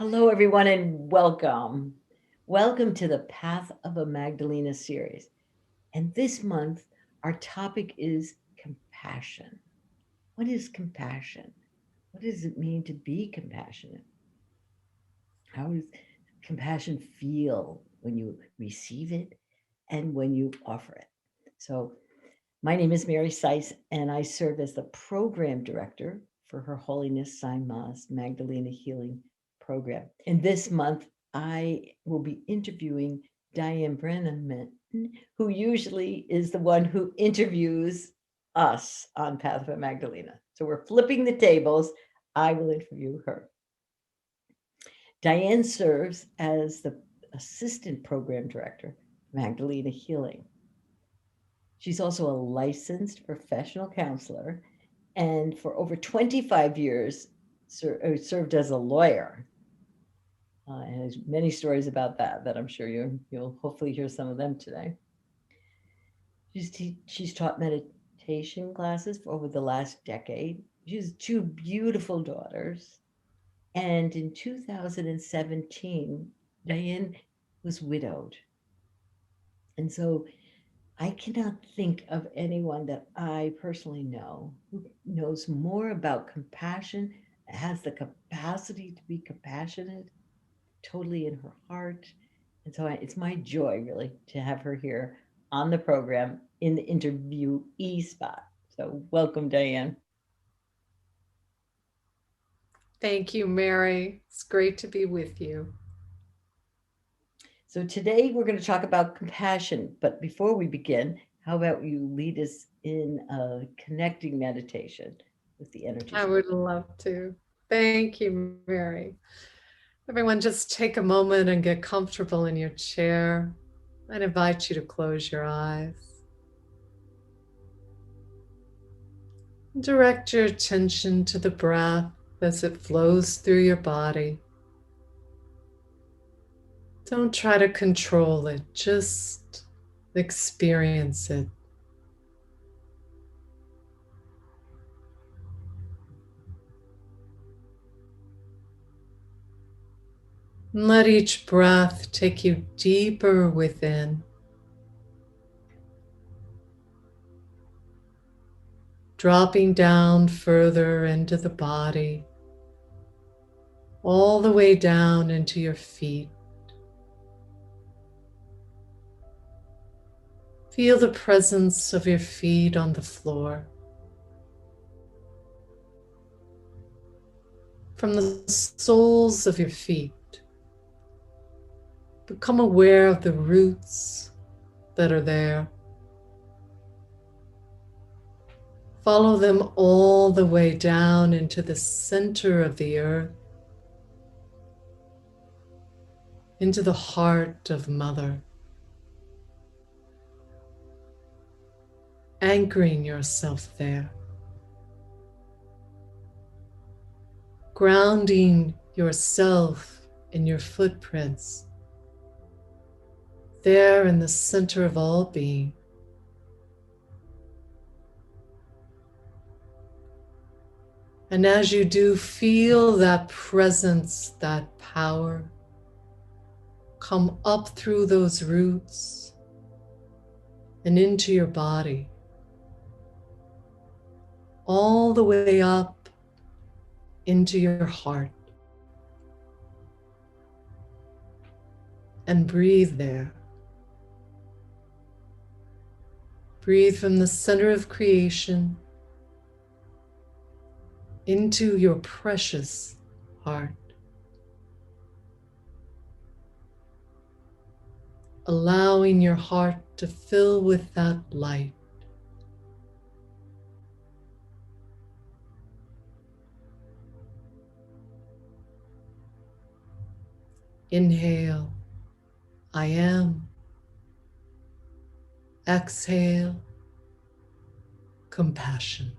Hello, everyone, and welcome. Welcome to the Path of a Magdalena series. And this month, our topic is compassion. What is compassion? What does it mean to be compassionate? How does compassion feel when you receive it and when you offer it? So, my name is Mary Sise, and I serve as the program director for Her Holiness Saint Mas Magdalena Healing Program. And this month, I will be interviewing Diane Breneman, who usually is the one who interviews us on Path of Magdalena. So we're flipping the tables. I will interview her. Diane serves as the assistant program director, Magdalena Healing. She's also a licensed professional counselor and for over 25 years served as a lawyer. And there's many stories about that I'm sure you'll hopefully hear some of them today. She's taught meditation classes for over the last decade. She has two beautiful daughters. And in 2017, Diane was widowed. And so I cannot think of anyone that I personally know who knows more about compassion, has the capacity to be compassionate, totally in her heart. And so it's my joy, really, to have her here on the program in the interviewee spot. So welcome, Diane. Thank you, Mary. It's great to be with you. So today we're going to talk about compassion. But before we begin, how about you lead us in a connecting meditation with the energies I of the would love to. Thank you, Mary. Everyone, just take a moment and get comfortable in your chair. I'd invite you to close your eyes. Direct your attention to the breath as it flows through your body. Don't try to control it, just experience it. And let each breath take you deeper within. Dropping down further into the body, all the way down into your feet. Feel the presence of your feet on the floor. From the soles of your feet, become aware of the roots that are there. Follow them all the way down into the center of the earth, into the heart of Mother. Anchoring yourself there. Grounding yourself in your footprints, there in the center of all being. And as you do, feel that presence, that power come up through those roots and into your body, all the way up into your heart. And breathe there. Breathe from the center of creation into your precious heart. Allowing your heart to fill with that light. Inhale, I am. Exhale, compassion.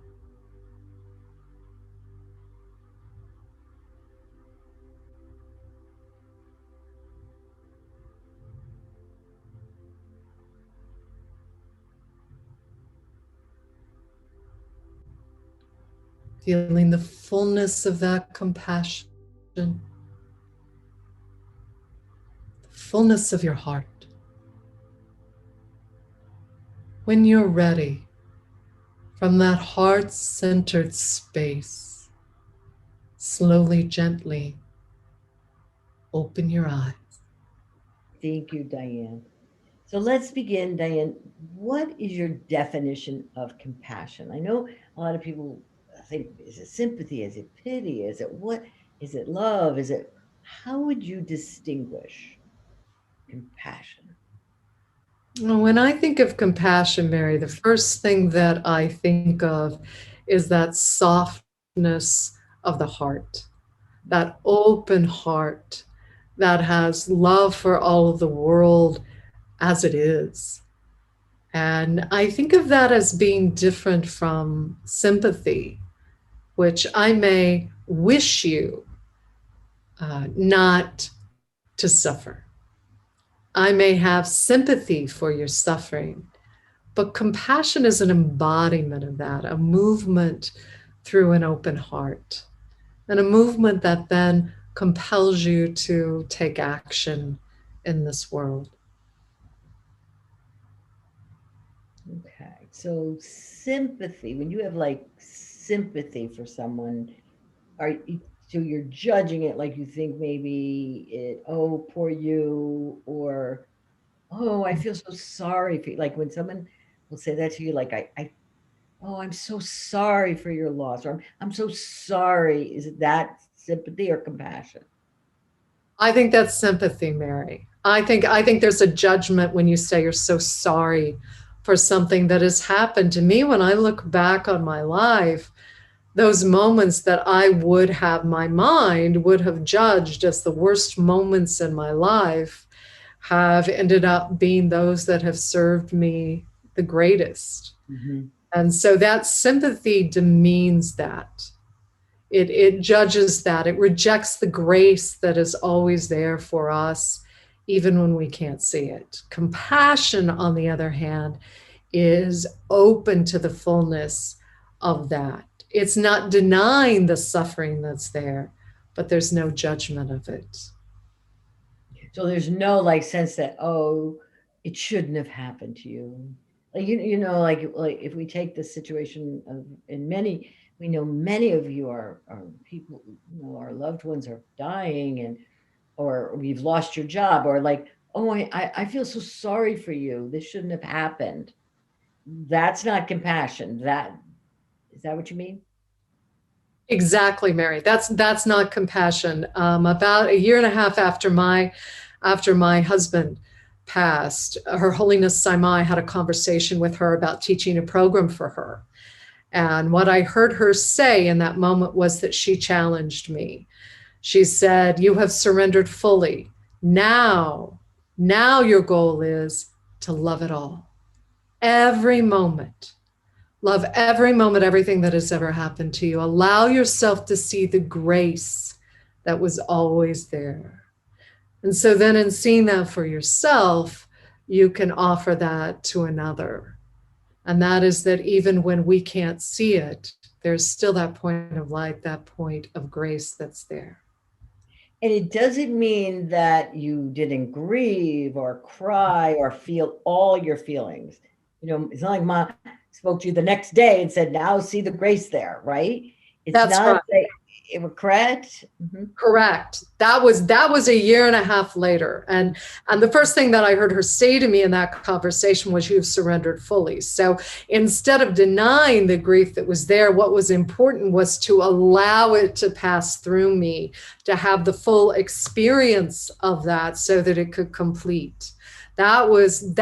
Feeling the fullness of that compassion fullness of your heart. When you're ready, from that heart-centered space, slowly, gently, open your eyes. Thank you, Diane. So let's begin, Diane. What is your definition of compassion? I know a lot of people think, is it sympathy? Is it pity? Is it what? Is it love? Is it, how would you distinguish compassion? When I think of compassion, Mary, the first thing that I think of is that softness of the heart, that open heart that has love for all of the world as it is. And I think of that as being different from sympathy, which I may wish you not to suffer. I may have sympathy for your suffering, but compassion is an embodiment of that, a movement through an open heart, and a movement that then compels you to take action in this world. Okay. So sympathy, when you have like sympathy for someone, are you, so you're judging it like you think maybe it, oh, poor you, or oh, I feel so sorry for you. Like when someone will say that to you, like oh, I'm so sorry for your loss, or I'm so sorry. Is it that sympathy or compassion? I think that's sympathy, Mary. I think there's a judgment when you say you're so sorry for something that has happened to me. When I look back on my life, those moments that I would have my mind would have judged as the worst moments in my life have ended up being those that have served me the greatest. Mm-hmm. And so that sympathy demeans that. It judges that. It rejects the grace that is always there for us, even when we can't see it. Compassion, on the other hand, is open to the fullness of that. It's not denying the suffering that's there, but there's no judgment of it. So there's no like sense that, oh, it shouldn't have happened to you. Like you know, like if we take the situation of, in many, we know many of you are people, you know, our loved ones are dying, and or we've lost your job, or like, oh, I feel so sorry for you. This shouldn't have happened. That's not compassion. That, is that what you mean? Exactly, Mary. That's not compassion. About a year and a half after my husband passed, Her Holiness Saimai had a conversation with her about teaching a program for her. And what I heard her say in that moment was that she challenged me. She said, "You have surrendered fully. Now your goal is to love it all. Every moment. Love every moment, everything that has ever happened to you. Allow yourself to see the grace that was always there." And so then, in seeing that for yourself, you can offer that to another. And that is that even when we can't see it, there's still that point of light, that point of grace that's there. And it doesn't mean that you didn't grieve or cry or feel all your feelings. You know, it's not like mom spoke to you the next day and said, now see the grace there, right? It's That's not right. like, correct? Mm-hmm. Correct. That was a year and a half later. And the first thing that I heard her say to me in that conversation was, "You've surrendered fully." So instead of denying the grief that was there, what was important was to allow it to pass through me, to have the full experience of that so that it could complete. That was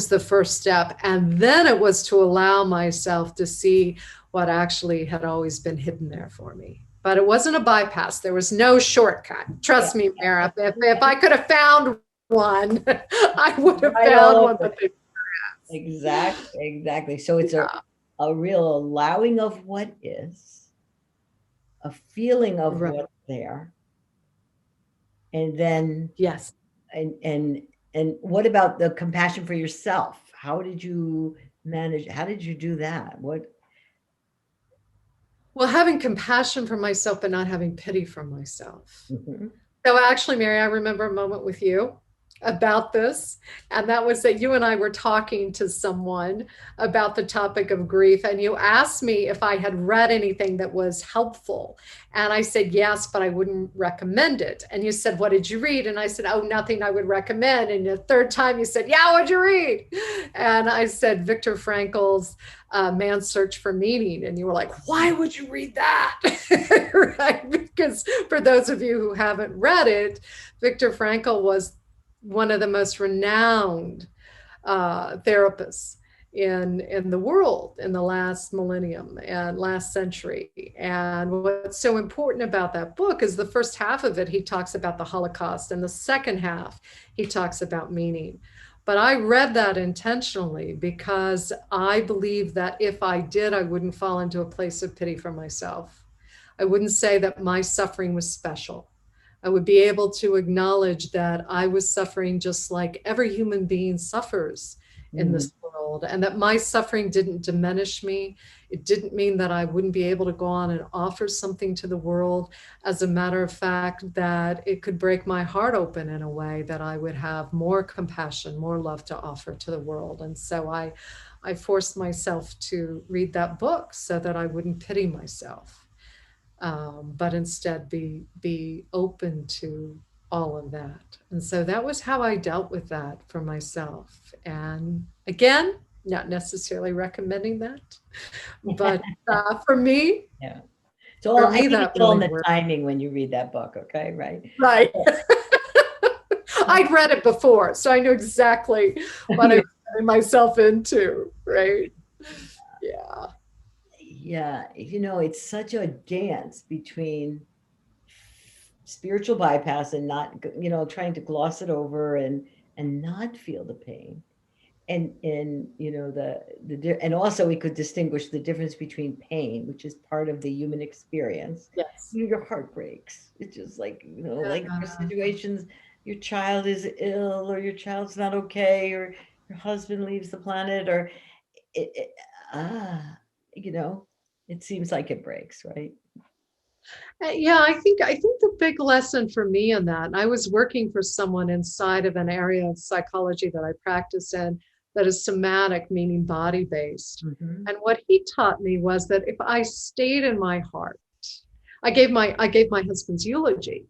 the first step. And then it was to allow myself to see what actually had always been hidden there for me. But it wasn't a bypass. There was no shortcut. Yeah. Trust me, Mara. If I could have found one, I would have Right all found one. over. Exactly, exactly. So it's Yeah, a real allowing of what is, a feeling of right. what's there, and then Yes. and and what about the compassion for yourself? How did you manage, how did you do that? What? Well, having compassion for myself, but not having pity for myself. Mhm. So actually, Mary, I remember a moment with you. about this, and that was that you and I were talking to someone about the topic of grief, and you asked me if I had read anything that was helpful. And I said yes, but I wouldn't recommend it. And you said, what did you read? And I said, oh, nothing I would recommend. And the third time you said, yeah, what'd you read? And I said, Viktor Frankl's Man's Search for Meaning. And you were like, why would you read that? Right? Because for those of you who haven't read it, Viktor Frankl was one of the most renowned therapists in the world in the last millennium and last century. And what's so important about that book is the first half of it, he talks about the Holocaust, and the second half, he talks about meaning. But I read that intentionally because I believe that if I did, I wouldn't fall into a place of pity for myself. I wouldn't say that my suffering was special. I would be able to acknowledge that I was suffering just like every human being suffers in Mm. this world, and that my suffering didn't diminish me. It didn't mean that I wouldn't be able to go on and offer something to the world. As a matter of fact, that it could break my heart open in a way that I would have more compassion, more love to offer to the world. And so I forced myself to read that book so that I wouldn't pity myself, but instead be open to all of that. And so that was how I dealt with that for myself. And again, not necessarily recommending that, but for me, Yeah. for I me, think that it's all in really the worked. timing when you read that book, okay? Right. Right. I'd read it before, so I knew exactly what I Yeah. was getting myself into, right? Yeah. Yeah. It's such a dance between spiritual bypass and not, trying to gloss it over and not feel the pain. And and also we could distinguish the difference between pain, which is part of the human experience. Yes. Your heart breaks. It's just like, like there's Uh, situations, your child is ill or your child's not okay, or your husband leaves the planet, or it, it ah you know it seems like it breaks, right? Yeah, I think the big lesson for me in that, and I was working for someone inside of an area of psychology that I practice in that is somatic, meaning body based. Hmm. And what he taught me was that if I stayed in my heart, I gave my husband's eulogy.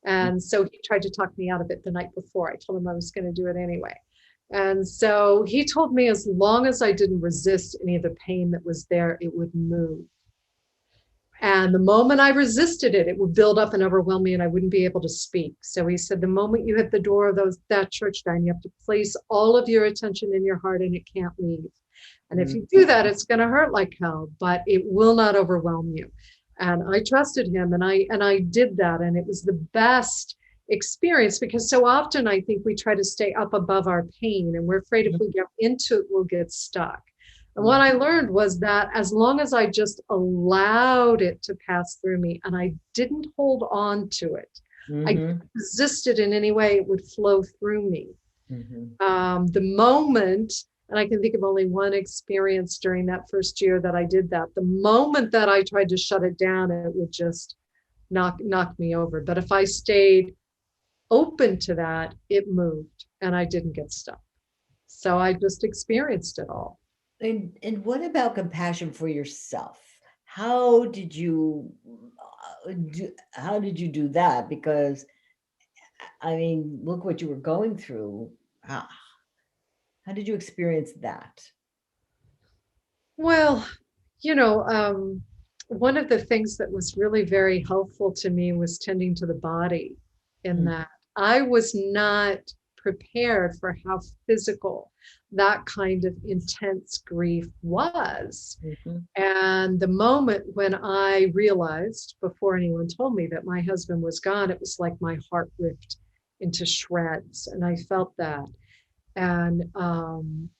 And so he tried to talk me out of it the night before. I told him I was going to do it anyway. And so he told me as long as I didn't resist any of the pain that was there, it would move. And the moment I resisted it, it would build up and overwhelm me and I wouldn't be able to speak. So he said, the moment you hit the door of that church, Diane, you have to place all of your attention in your heart and it can't leave. And if you do that, it's going to hurt like hell, but it will not overwhelm you. And I trusted him and I did that. And it was the best experience because so often I think we try to stay up above our pain and we're afraid if we get into it, we'll get stuck. And what I learned was that as long as I just allowed it to pass through me and I didn't hold on to it, I didn't Hmm. resist it in any way, it would flow through me. Hmm. The moment, and I can think of only one experience during that first year that I did that, the moment that I tried to shut it down, it would just knock me over. But if I stayed open to that, it moved and I didn't get stuck. So I just experienced it all. And what about compassion for yourself? How did you how did you do that? Because I mean, look what you were going through. How, how did you experience that? Well, you know, one of the things that was really very helpful to me was tending to the body, in Mm. that I was not prepared for how physical that kind of intense grief was. Mhm. And the moment when I realized, before anyone told me, that my husband was gone, it was like my heart ripped into shreds. And I felt that. And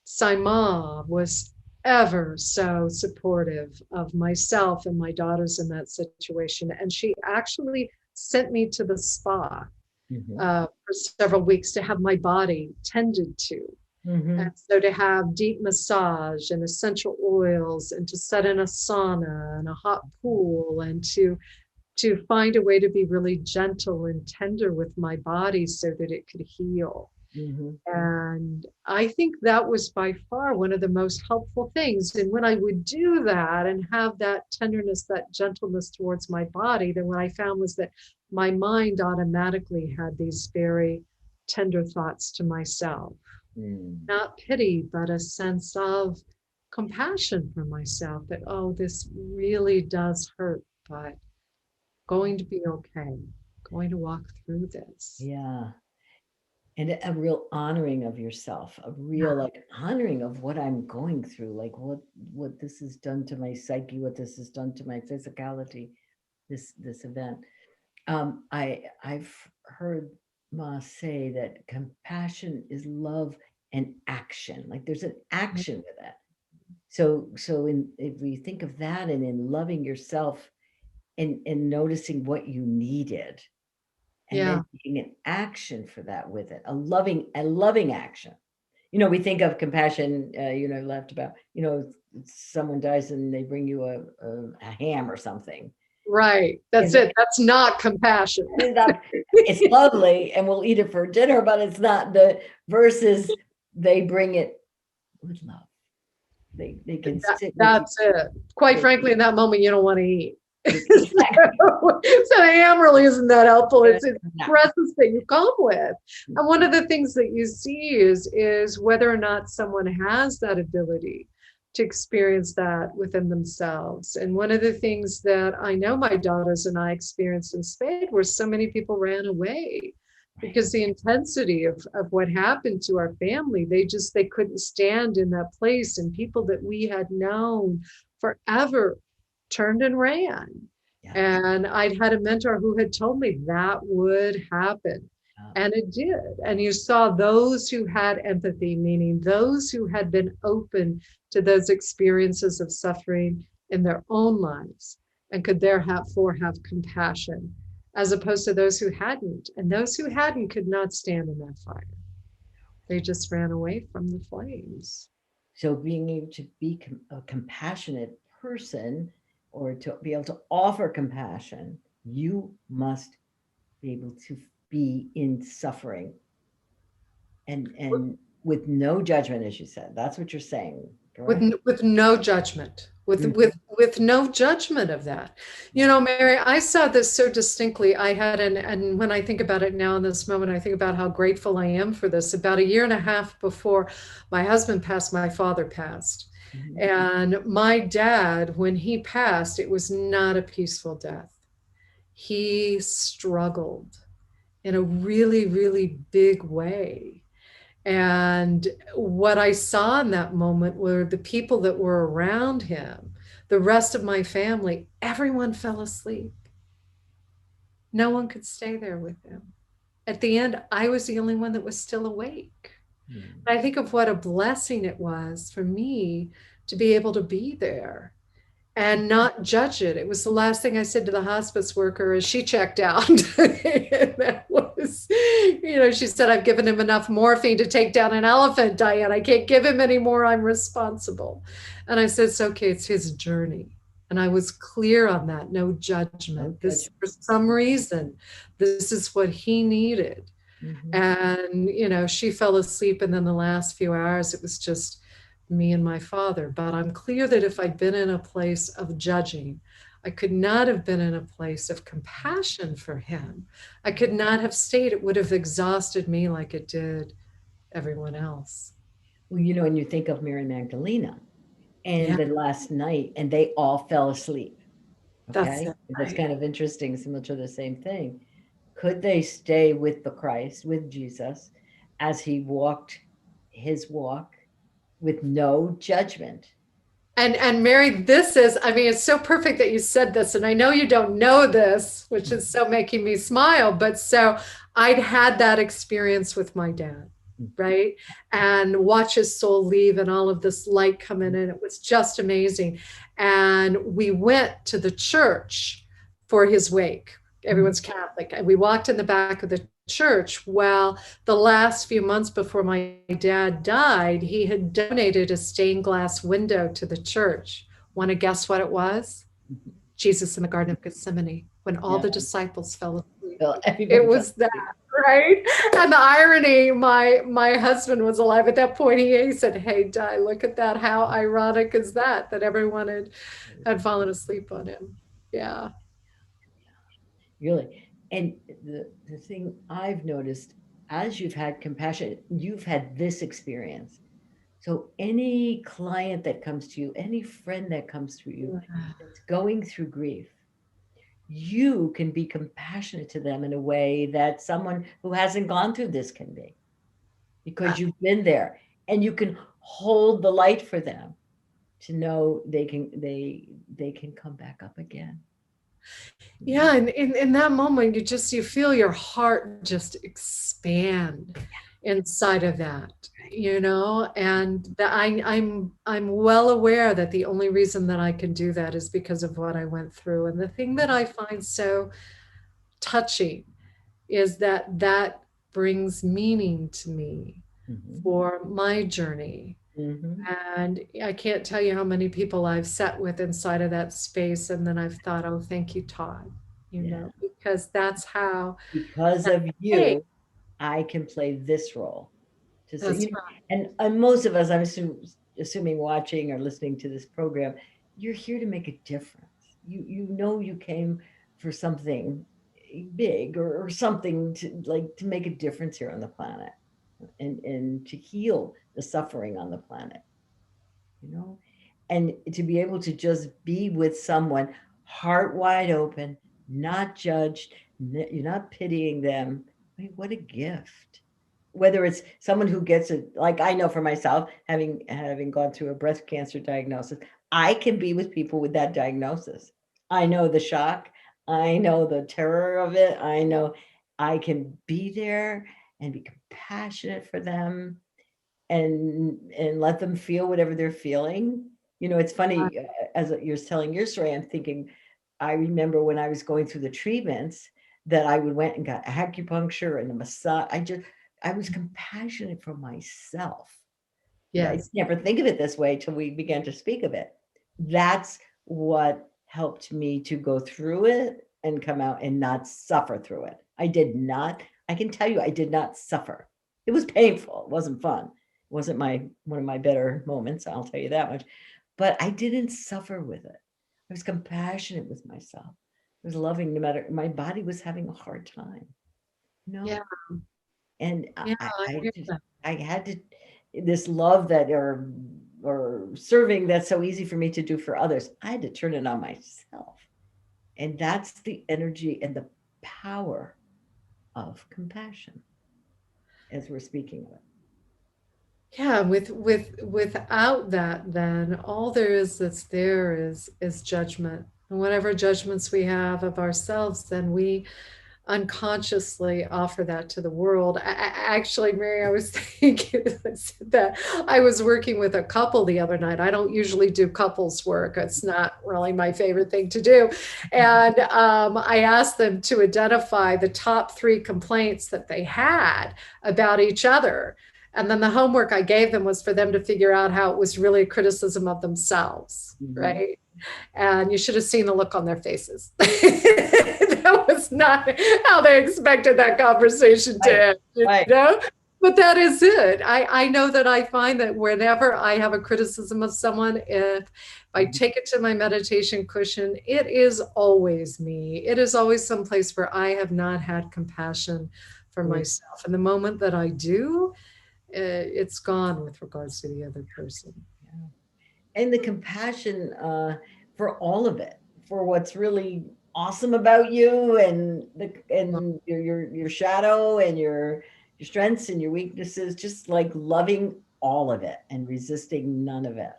Saima was ever so supportive of myself and my daughters in that situation. And she actually sent me to the spa Mhm. for several weeks to have my body tended to. And Mhm. so to have deep massage and essential oils and to set in a sauna and a hot pool and to find a way to be really gentle and tender with my body so that it could heal. Mm-hmm. And I think that was by far one of the most helpful things. And when I would do that and have that tenderness, that gentleness towards my body, then what I found was that my mind automatically had these very tender thoughts to myself. Mm. Not pity, but a sense of compassion for myself that, oh, this really does hurt, but going to be okay, going to walk through this. Yeah. And a real honoring of yourself, a real like honoring of what I'm going through, like what this has done to my psyche, what this has done to my physicality, this event. I've heard Ma say that compassion is love and action. Like there's an action with that. So if we think of that and in loving yourself and noticing what you needed and Yeah, then taking an action for that with it, a loving action. We think of compassion, left about, someone dies and they bring you a ham or something. right. That's Is it, it. That's not compassion. it's lovely and we'll eat it for dinner, but it's not the versus they bring it with love. They can sit with you. That's it. Quite They, frankly, in that moment, you don't want to eat. exactly. So the ham really isn't that helpful. It's No. presence that you come with. And one of the things that you see is whether or not someone has that ability to experience that within themselves. And one of the things that I know my daughters and I experienced in spade were so many people ran away Right. because the intensity of what happened to our family, they couldn't stand in that place. And people that we had known forever turned and ran. Yeah. And I'd had a mentor who had told me that would happen. Yeah. And it did. And you saw those who had empathy, meaning those who had been open to those experiences of suffering in their own lives and could therefore have compassion, as opposed to those who hadn't. And those who hadn't could not stand in that fire. They just ran away from the flames. So being able to be a compassionate person or to be able to offer compassion, you must be able to be in suffering and with no judgment, as you said. That's what you're saying, correct? With no judgment, Mhm. with no judgment of that. You know, Mary, I saw this so distinctly. I had and when I think about it now in this moment, I think about how grateful I am for this. About a year and a half before my husband passed, my father passed. Mhm. And my dad, when he passed, it was not a peaceful death. He struggled in a really, really big way. And what I saw in that moment were the people that were around him, the rest of my family, everyone fell asleep. No one could stay there with him. At the end, I was the only one that was still awake. Mhm. I think of what a blessing it was for me to be able to be there and not judge it. It was the last thing I said to the hospice worker as she checked out. And that was, she said, I've given him enough morphine to take down an elephant, Diane. I can't give him any more. I'm responsible. And I said, it's okay. It's his journey. And I was clear on that. No judgment. No This, for some reason, this is what he needed. Mhm. And, she fell asleep. And then the last few hours, it was just me and my father. But I'm clear that if I'd been in a place of judging, I could not have been in a place of compassion for him. I could not have stayed. It would have exhausted me like it did everyone else. Well, and you think of Mary Magdalena and Yeah, the last night, and they all fell asleep. that's Okay, it. that's Right. kind of interesting, similar to the same thing. Could they stay with the Christ, with Jesus, as he walked his walk with no judgment? And Mary, this is, I mean, it's so perfect that you said this. And I know you don't know this, which is so making me smile. But so I'd had that experience with my dad, right? And watch his soul leave and all of this light come in. And it was just amazing. And we went to the church for his wake. Everyone's Catholic. And we walked in the back of the church. Well, the last few months before my dad died, he had donated a stained glass window to the church. Want to guess what it was? Jesus in the Garden of Gethsemane. when all Yeah. the disciples fell asleep. Well, It everybody felt was that, it. right? And the irony, my husband was alive at that point. He said, "Hey, Di, look at that. How ironic is that? That everyone had fallen asleep on him." Yeah. Really. And the thing I've noticed, as you've had compassion, you've had this experience. So any client that comes to you, any friend that comes to you that's going through grief, you can be compassionate to them in a way that someone who hasn't gone through this can be, because you've been there, and you can hold the light for them to know they can come back up again. You know? Yeah, and in that moment, you feel your heart just expand inside of that, and that I'm well aware that the only reason that I can do that is because of what I went through. And the thing that I find so touching is that that brings meaning to me Mhm. for my journey. Mhm. And I can't tell you how many people I've sat with inside of that space. And then I've thought, oh, thank you, Todd, Yeah. because that's how, Because of hey, you, I can play this role. To say, that's right. and most of us, assuming watching or listening to this program, you're here to make a difference. You know you came for something big, or something to make a difference here on the planet, and to heal the suffering on the planet, you know, and to be able to just be with someone, heart wide open, not judged, you're not pitying them. I mean, what a gift. Whether it's someone who gets it, like I know for myself, having gone through a breast cancer diagnosis, I can be with people with that diagnosis. I know the shock, I know the terror of it, I know I can be there and be compassionate for them, and let them feel whatever they're feeling. It's funny, as you're telling your story, I'm thinking, I remember when I was going through the treatments, that I would went and got acupuncture and a massage. I was compassionate for myself. I Yes. never think of it this way till we began to speak of it. That's what helped me to go through it and come out and not suffer through it. I can tell you, I did not suffer. It was painful. It wasn't fun. It wasn't one of my better moments, I'll tell you that much. But I didn't suffer with it. I was compassionate with myself. I was loving, no matter, my body was having a hard time, you Yeah. know? And Yeah. I I I hear just that. I had to, this love that, or serving that's so easy for me to do for others, I had to turn it on myself. And that's the energy and the power of compassion, as we're speaking of it. Yeah. Without that, then all there is that's there is judgment. And whatever judgments we have of ourselves, then we unconsciously offer that to the world. Actually, Mary, I was thinking that I was working with a couple the other night. I don't usually do couples work. It's not really my favorite thing to do. And I asked them to identify the top three complaints that they had about each other. And then the homework I gave them was for them to figure out how it was really a criticism of themselves, Mm-hmm. right? And you should have seen the look on their faces. That was not how they expected that conversation to Right, end, right. But that is it. I know that I find that whenever I have a criticism of someone, if I Mhm. take it to my meditation cushion, it is always me. It is always someplace where I have not had compassion for Mm. myself. And the moment that I do, it's gone with regards to the other person. Yeah. And the compassion, for all of it, for what's really awesome about you, and your shadow, and your strengths and your weaknesses, just like loving all of it and resisting none of it,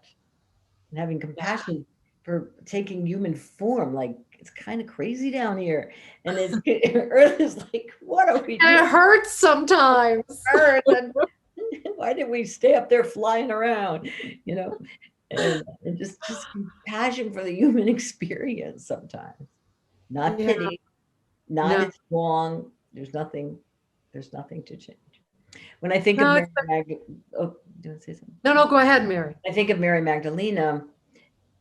and having compassion for taking human form. Like, it's kind of crazy down here, and it's Earth is like, what are we And doing? it hurts sometimes. Earth, and why did we stay up there flying around? You know, and just compassion for the human experience sometimes. Not Yeah. pity, not No, it's wrong. There's nothing to change. When I think of no, Mary Magdalena, oh, do you want to say something? no, no, go ahead, Mary. I think of Mary Magdalena.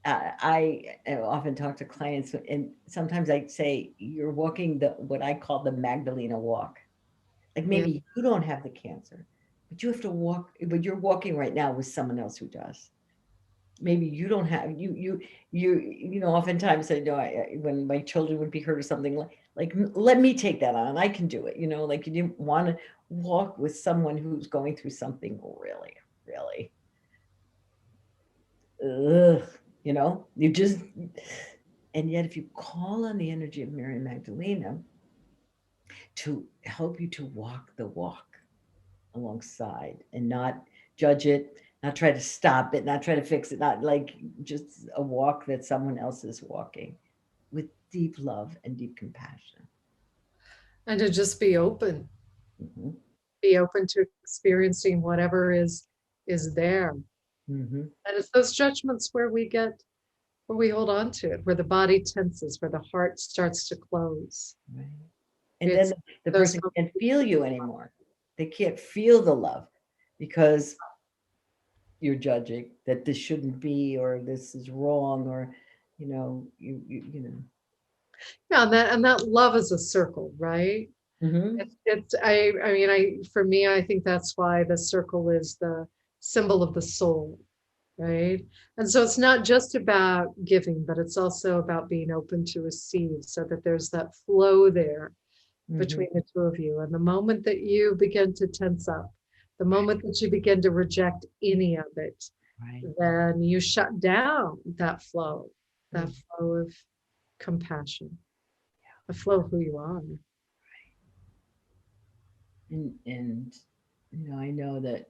I often talk to clients, and sometimes I say you're walking the what I call the Magdalena walk. Like Yeah. maybe you don't have the cancer, but you have to walk. But you're walking right now with someone else who does. Maybe you don't have you know. Oftentimes I know when my children would be hurt or something like let me take that on. I can do it. You know, like you didn't want to walk with someone who's going through something really, really ugh, you know, you just, and yet if you call on the energy of Mary Magdalena to help you to walk the walk alongside and not judge it, not try to stop it, not try to fix it, not like just a walk that someone else is walking with deep love and deep compassion. And to just Hmm. be open to experiencing whatever is there. Hmm. And it's those judgments where we hold on to it, where the body tenses, where the heart starts to close. Right. And then It's the those person can't feel you anymore. They can't feel the love because you're judging that this shouldn't be or this is wrong or you know. yeah, and that love is a circle, right? Hmm. It's I mean I for me I think that's why the circle is the symbol of the soul, right? And so it's not just about giving, but it's also about being open to receive so that there's that flow there Hmm. between the two of you. And the moment that you begin to tense up, the moment that you begin to reject any of it, Right. then you shut down that Mm. flow of compassion, the flow of who you are. And I know that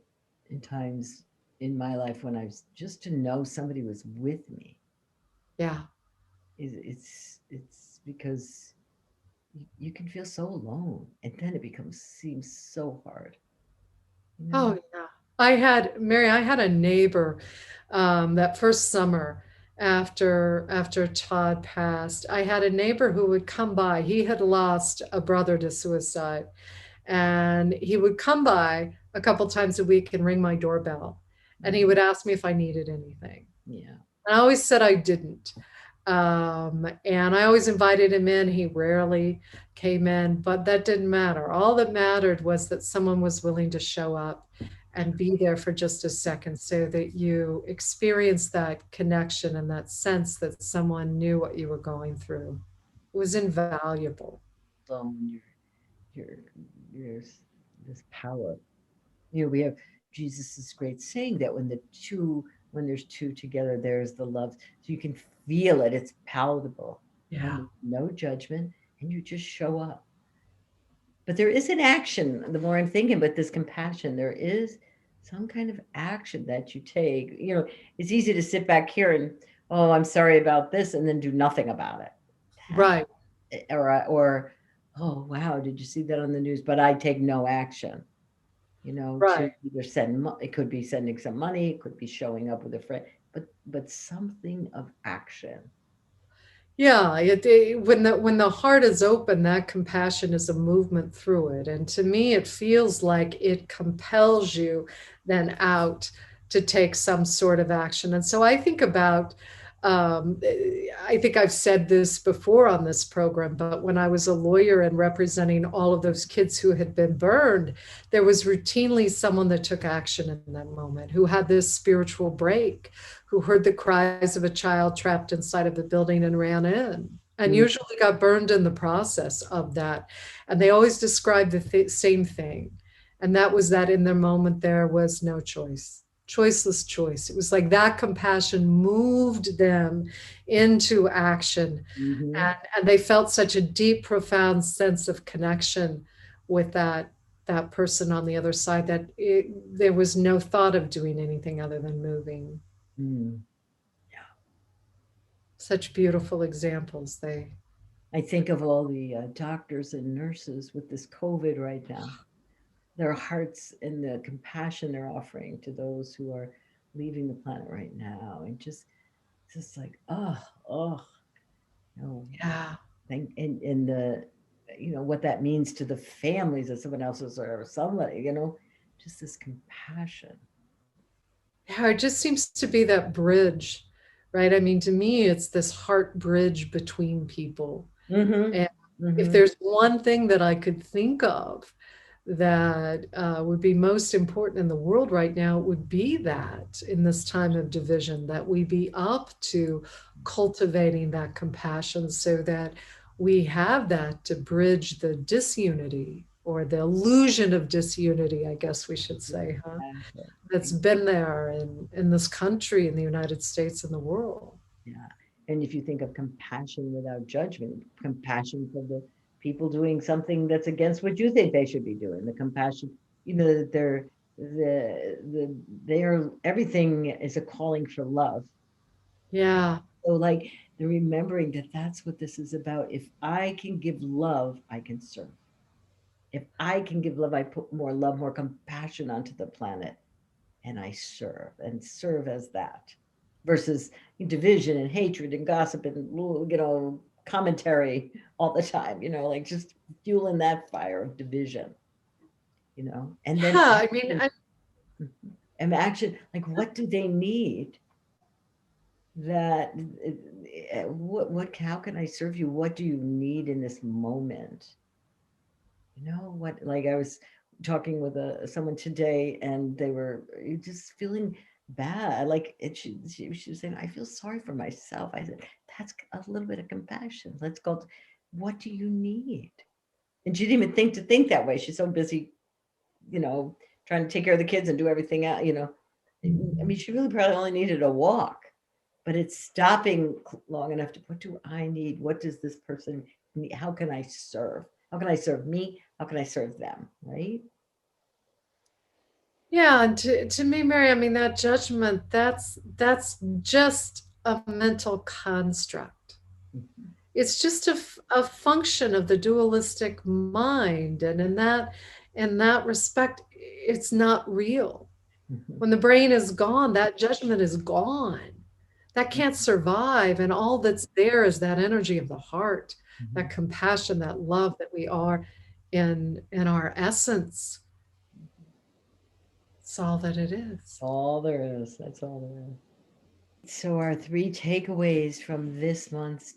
in times in my life when I was just to know somebody was with me Yeah. is it's because you can feel so alone and then it becomes seems so hard, you Oh, know. yeah. I had a neighbor that first summer after Todd passed. I had a neighbor who would come by. He had lost a brother to suicide, and he would come by a couple times a week and ring my doorbell, and he Mm. would ask me if I needed anything. Yeah. And I always said I didn't. And I always invited him in. He rarely came in, but that didn't matter. All that mattered was that someone was willing to show up and be there for just a second so that you experience that connection and that sense that someone knew what you were going through. It was invaluable. Alone you're there's this power. We have Jesus's great saying that when there's two together, there's the love. So you can feel it. It's palatable, and Yeah. there's no judgment, and you just show up. But there is an action. The more I'm thinking about this compassion, there is some kind of action that you take. It's easy to sit back here and, oh, I'm sorry about this, and then do nothing about it. Right. Or oh wow, did you see that on the news? But I take no action. To Right. either it could be sending some money, it could be showing up with a friend, but something of action. Yeah, when the heart is open, that compassion is a movement through it, and to me, it feels like it compels you then out to take some sort of action. And so I think about, um, I think I've said this before on this program, but when I was a lawyer and representing all of those kids who had been burned, there was routinely someone that took action in that moment, who had this spiritual break, who heard the cries of a child trapped inside of the building and ran in, and Mm. usually got burned in the process of that. And they always described the same thing. And that was that in their moment, there was no choice, choiceless choice. It was like that compassion moved them into action. Hmm. And they felt such a deep, profound sense of connection with that person on the other side that there was no thought of doing anything other than moving. Mm. Such beautiful examples. They, I think of all the doctors and nurses with this COVID right now, their hearts and the compassion they're offering to those who are leaving the planet right now, and just like, oh, no, yeah. thank and the what that means to the families of someone else's or somebody, just this compassion. Yeah, it just seems to be that bridge right? I mean, to me, it's this heart bridge between people. Mm-hmm. And if Mm-hmm. there's one thing that I could think of that would be most important in the world right now, it would be that in this time of division, that we be up to cultivating that compassion so that we have that to bridge the disunity or the illusion of disunity, I guess we should say, huh? That's Exactly. been there in this country, in the United States, and the world. Yeah. And if you think of compassion without judgment, compassion for the people doing something that's against what you think they should be doing, the compassion, that they're everything is a calling for love. Yeah. So like the remembering that that's what this is about. If I can give love, I can serve. If I can give love, I put more love, more compassion onto the planet, and I serve as that versus division and hatred and gossip and commentary all the time, like just fueling that fire of division, and Yeah. then I mean, and action, like what do they need that what how can I serve you? What do you need in this moment? What, like I was talking with someone today and they were just feeling bad, like she was saying, I feel sorry for myself. I said, that's a little bit of compassion. Let's go, what do you need? And she didn't even think that way. She's so busy, you know trying to take care of the kids and do everything out. I mean, she really probably only needed a walk, but it's stopping long enough to, what do I need? What does this person need? How can I serve? How can I serve me? How can I serve them? Right? yeah, and to me, Mary, I mean that judgment, that's just a mental construct. Mhm. It's just a function of the dualistic mind, and in that respect, it's not real. Mhm. When the brain is gone, that judgment is gone. That can't survive, and all that's there is that energy of the heart, that Mhm. compassion, that love that we are in our essence. It's all that it is. All there is. That's all there is. So, our three takeaways from this month's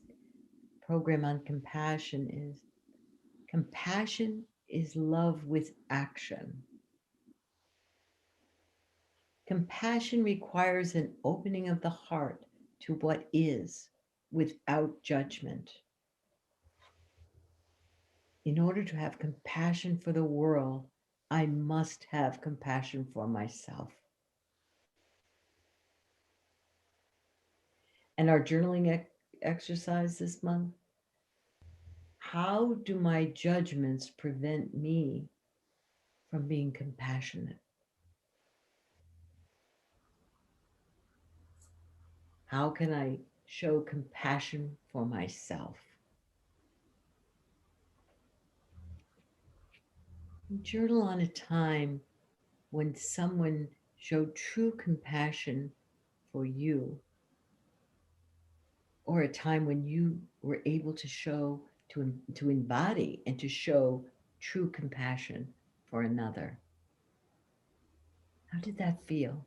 program on compassion is: compassion is love with action. Compassion requires an opening of the heart to what is without judgment. In order to have compassion for the world, I must have compassion for myself. And our journaling exercise this month: how do my judgments prevent me from being compassionate? How can I show compassion for myself? Journal on a time when someone showed true compassion for you, or a time when you were able to show, to embody and to show true compassion for another. How did that feel?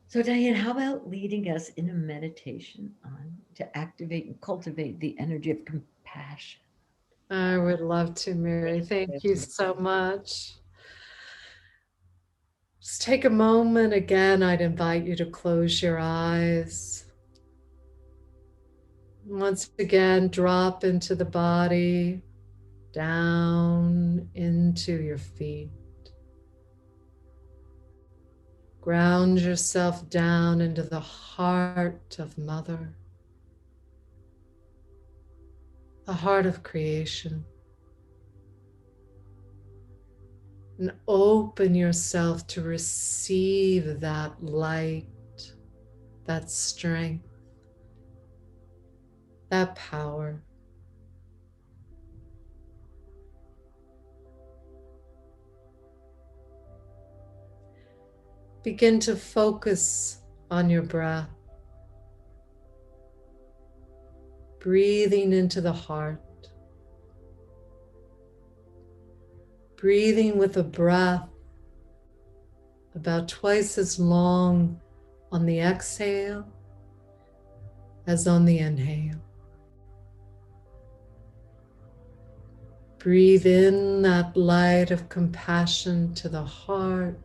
So, Diane, how about leading us in a meditation on to activate and cultivate the energy of compassion? I would love to, Mary. Thank you Thank so much. Just take a moment again. I'd invite you to close your eyes. Once again, drop into the body, down into your feet. Ground yourself down into the heart of Mother, the heart of creation, and open yourself to receive that light, that strength, that power. Begin to focus on your breath, breathing into the heart, breathing with a breath about twice as long on the exhale as on the inhale. Breathe in that light of compassion to the heart.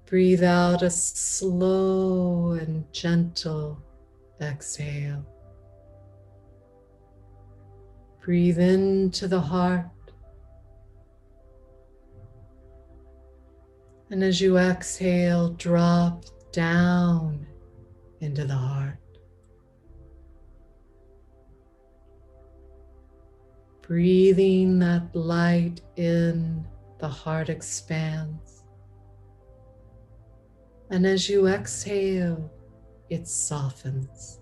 Breathe out a slow and gentle exhale. Breathe into the heart. And as you exhale, drop down into the heart. Breathing that light in, the heart expands. And as you exhale, it softens.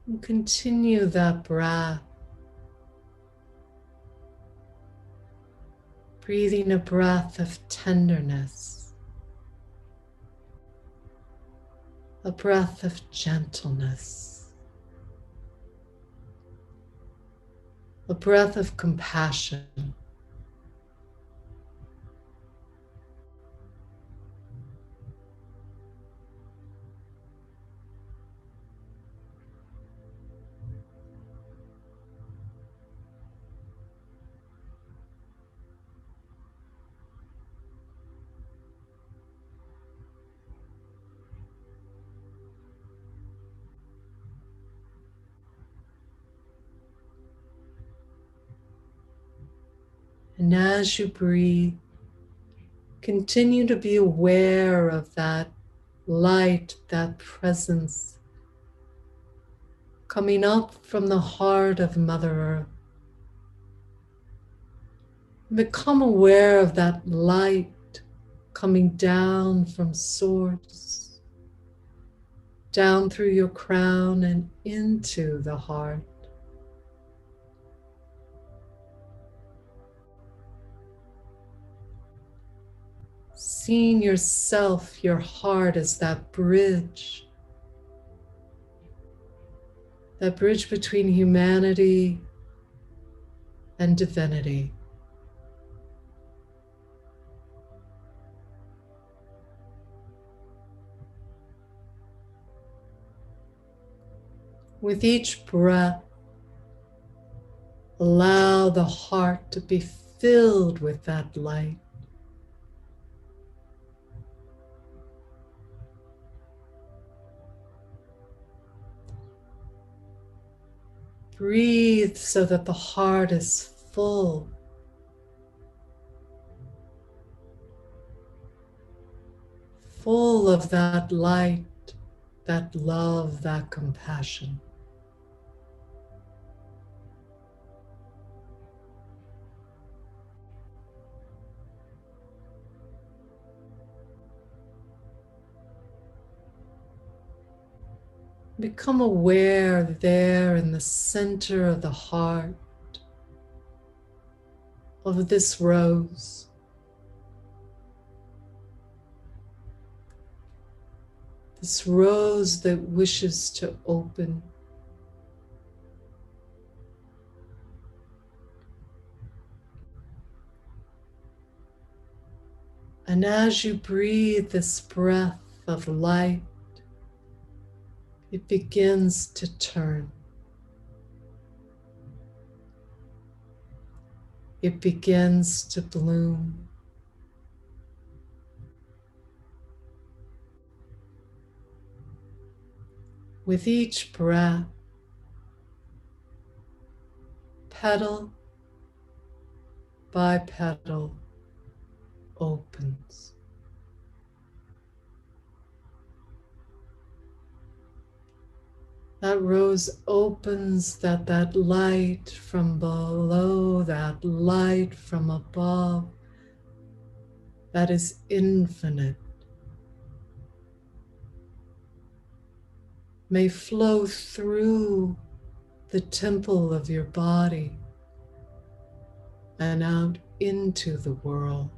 And continue that breath, breathing a breath of tenderness, a breath of gentleness, a breath of compassion. And as you breathe, continue to be aware of that light, that presence coming up from the heart of Mother Earth. Become aware of that light coming down from Source, down through your crown and into the heart. Seeing yourself, your heart, as that bridge between humanity and divinity. With each breath, allow the heart to be filled with that light. Breathe so that the heart is full. Full of that light, that love, that compassion. Become aware there in the center of the heart of this rose. This rose that wishes to open. And as you breathe this breath of light, it begins to turn. It begins to bloom. With each breath, petal by petal opens. That rose opens, that light from below, that light from above, that is infinite, may flow through the temple of your body and out into the world.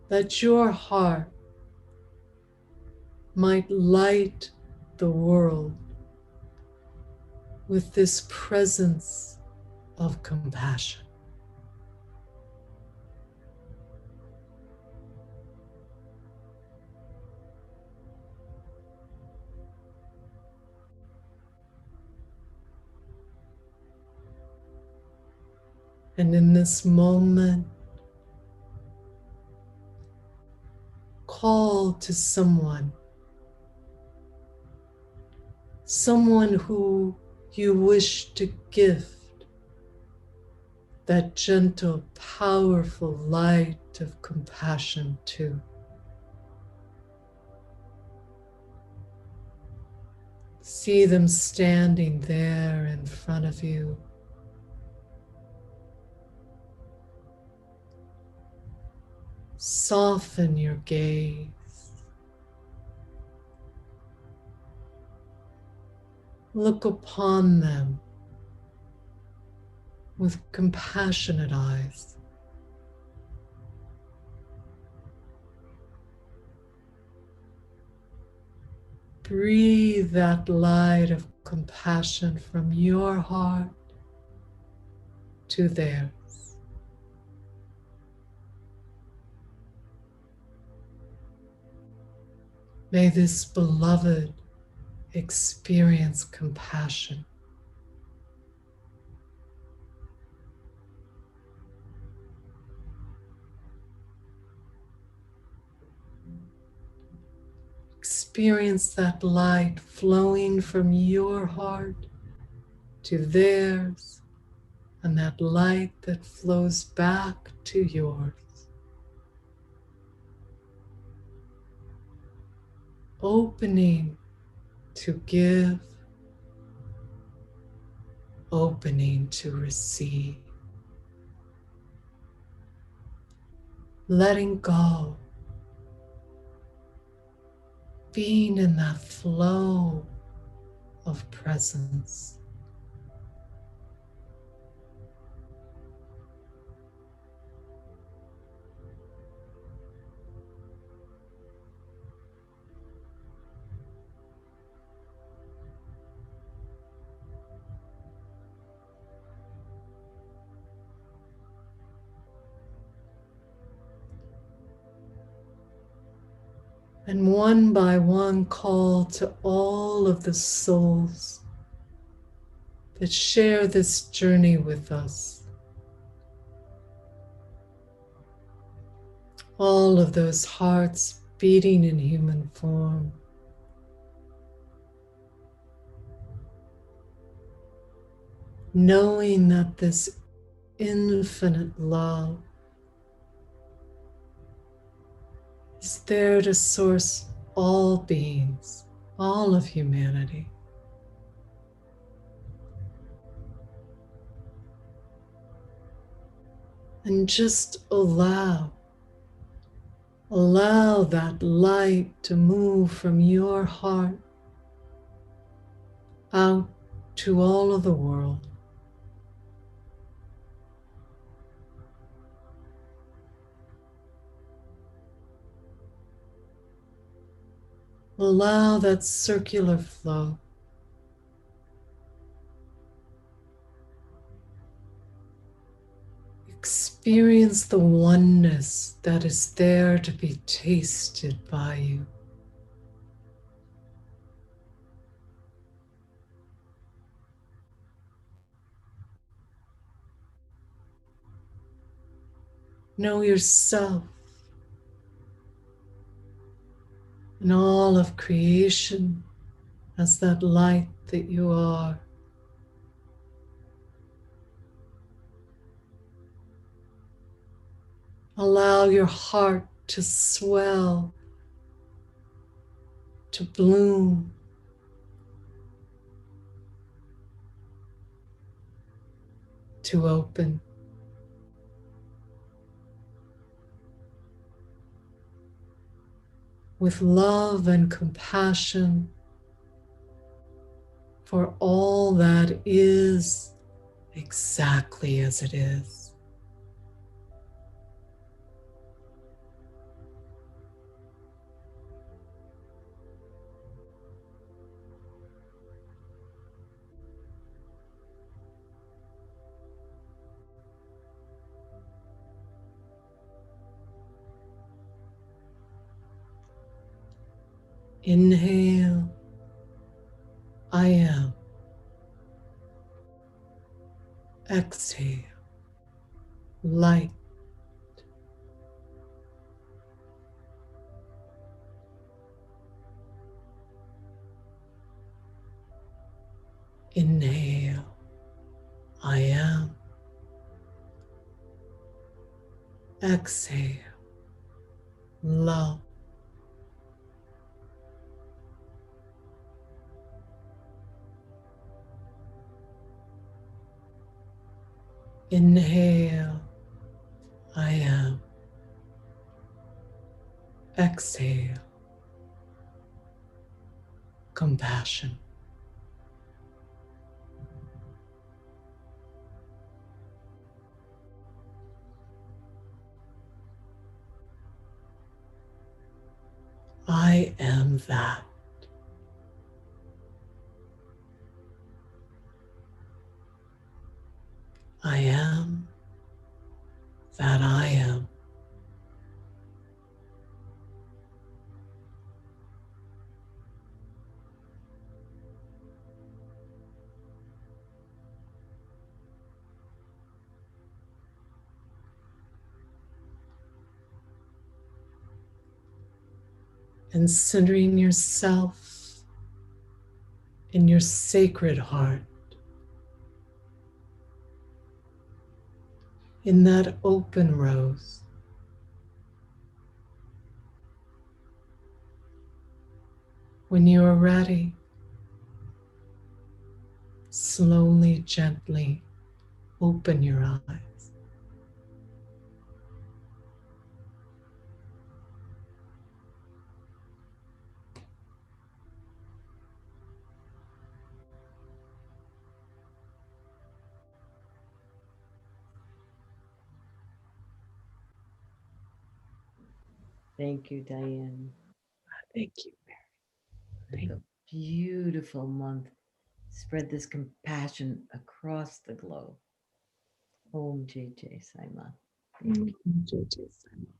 Let your heart might light the world with this presence of compassion. And in this moment, call to someone who you wish to gift that gentle, powerful light of compassion to. See them standing there in front of you. Soften your gaze. Look upon them with compassionate eyes. Breathe that light of compassion from your heart to theirs. May this beloved experience compassion. Experience that light flowing from your heart to theirs, and that light that flows back to yours. Opening to give, opening to receive, letting go, being in that flow of presence. And one by one, call to all of the souls that share this journey with us. All of those hearts beating in human form. Knowing that this infinite love is there to source all beings, all of humanity. And just allow that light to move from your heart out to all of the world. Allow that circular flow. Experience the oneness that is there to be tasted by you. Know yourself and all of creation as that light that you are. Allow your heart to swell, to bloom, to open. With love and compassion for all that is exactly as it is. Inhale, I am. Exhale, light. Inhale, I am. Exhale, love. Inhale, I am. Exhale, compassion. I am that. I am that I am. And centering yourself in your sacred heart, in that open rose. When you are ready, slowly, gently open your eyes. Thank you, Diane. Thank you. Have a beautiful month. Spread this compassion across the globe. Om JJ Saima. Thank you.